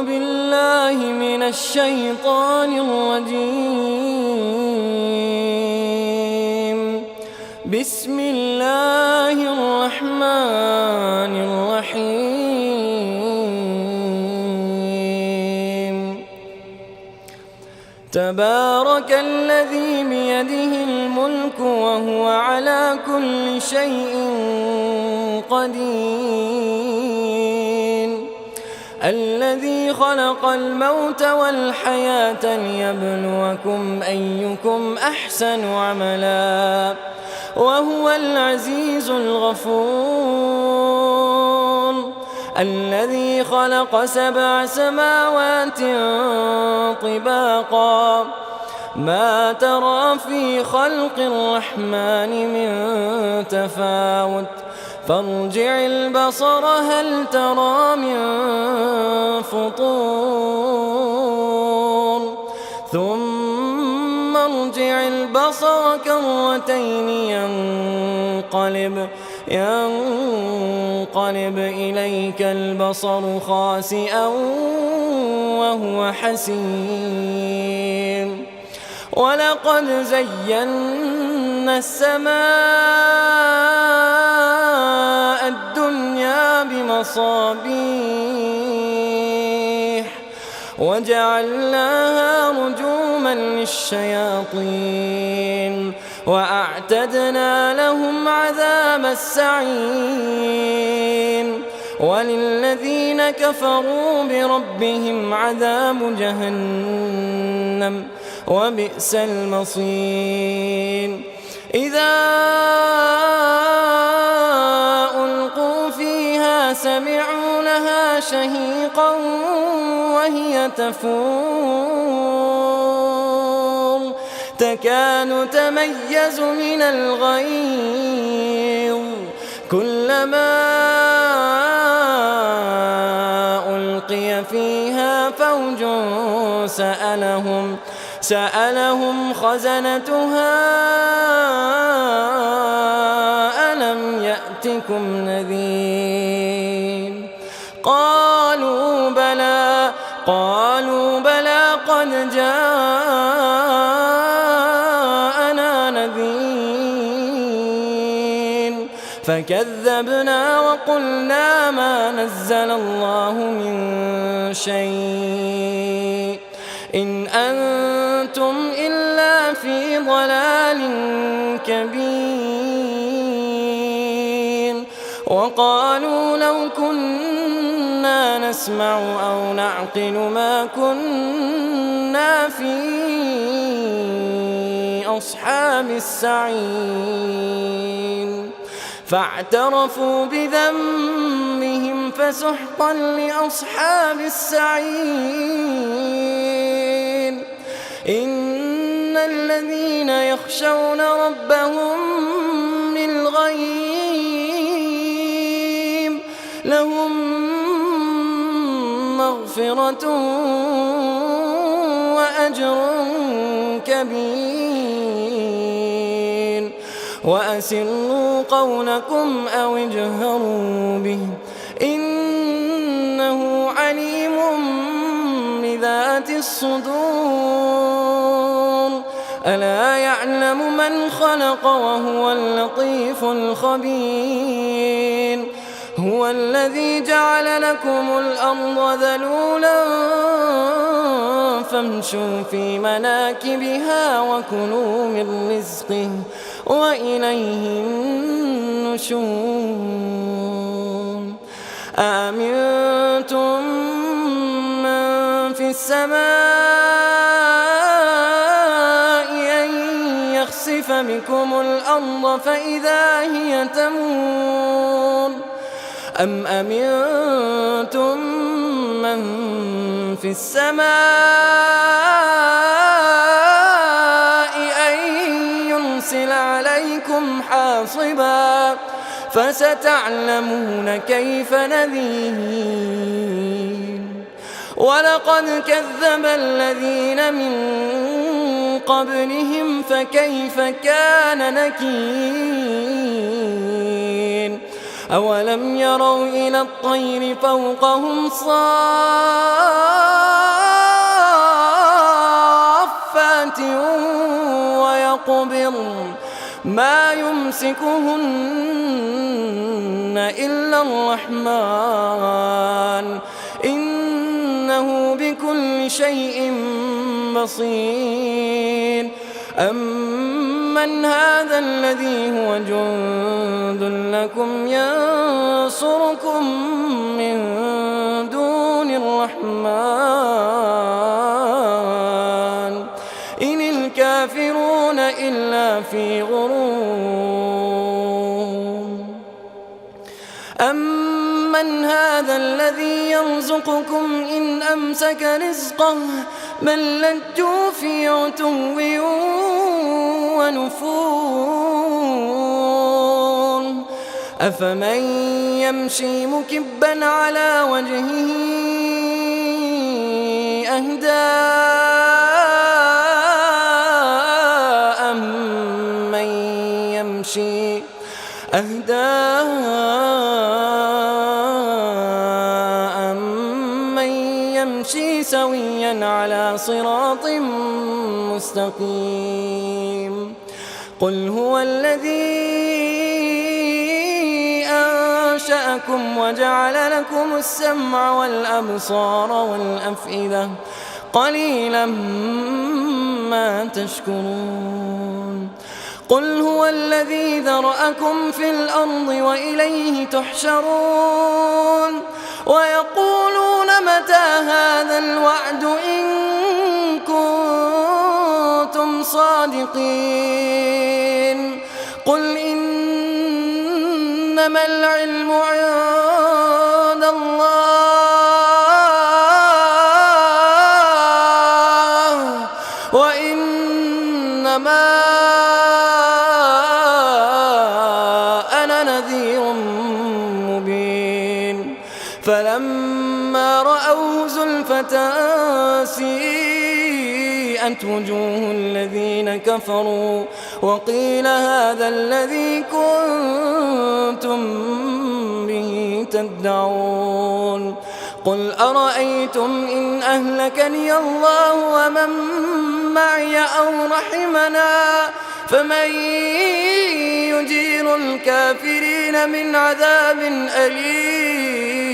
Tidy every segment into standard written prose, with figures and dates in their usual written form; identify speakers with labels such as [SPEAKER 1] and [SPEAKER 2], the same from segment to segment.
[SPEAKER 1] بالله من الشيطان الرجيم. بسم الله الرحمن الرحيم. تبارك الذي بيده الملك وهو على كل شيء قدير، الذي خلق الموت والحياة ليبلوكم أيكم أحسن عملا وهو العزيز الغفور، الذي خلق 7 سماوات طباقا ما ترى في خلق الرحمن من تفاوت فارجع البصر هل ترى من فطور ثم ارجع البصر كرتين ينقلب إليك البصر خاسئا وهو حسير، ولقد زينا السماء الدنيا بمصابيح وجعلناها رجوما للشياطين وأعتدنا لهم عذاب السعير، وللذين كفروا بربهم عذاب جهنم وبئس المصير. إذا ألقوا فيها سمعوا لها شهيقا وهي تفور تكاد تميز من الغيظ كلما ألقي فيها فوج سألهم خزنتها ألم يأتكم نذير قالوا بلى قد جاءنا نذير فكذبنا وقلنا ما نزل الله من شيء إن أنتم إلا في ضلال كبير. وقالوا لو كنا نسمع أو نعقل ما كنا في أصحاب السعير فاعترفوا بذنبهم فسحقا لأصحاب السعير. إن الذين يخشون ربهم بالغيب لهم مغفرة وأجر كبير. وأسروا قولكم أو اجهروا به إنه عليم بذات الصدور. ألا يعلم من خلق وهو اللطيف الخبير. هو الذي جعل لكم الأرض ذلولا فامشوا في مناكبها وكلوا من رزقه وإليه النشور. أأمنتم من في السماء أن يخسف بكم الأرض فإذا هي تمور أم أمنتم من في السماء أن يرسل عليكم حاصبا فستعلمون كيف نذير. ولقد كذب الذين من قبلهم فكيف كان نكير. أولم يروا إلى الطير فوقهم صافات ما يمسكهن إلا الرحمن إنه بكل شيء بصير. أمن هذا الذي هو جند لكم ينصركم من دون الرحمن إن الكافرون إلا في غرور. أمن هذا الذي يرزقكم إن أمسك رزقه بل لجوا في عتو ونفور. أفمن يمشي مكبا على وجهه أهدى أمن يمشي سويا على صراط مستقيم. قل هو الذي أنشأكم وجعل لكم السمع والأبصار والأفئدة قليلا ما تشكرون. قل هو الذي ذرأكم في الأرض وإليه تحشرون. ويقولون متى هذا الوعد إن كنتم صادقين. قل إنما العلم عند الله وإنما فلما رأوه زلفة سيئت وجوه الذين كفروا وقيل هذا الذي كنتم به تدعون. قل أرأيتم إن أهلكني الله ومن معي أو رحمنا فمن يجير الكافرين من عذاب أليم.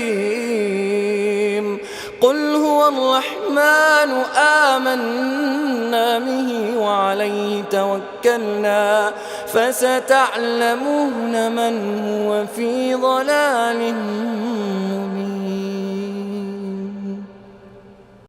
[SPEAKER 1] قل هو الرحمن آمنا به وعليه توكلنا فستعلمون من هو في ضلال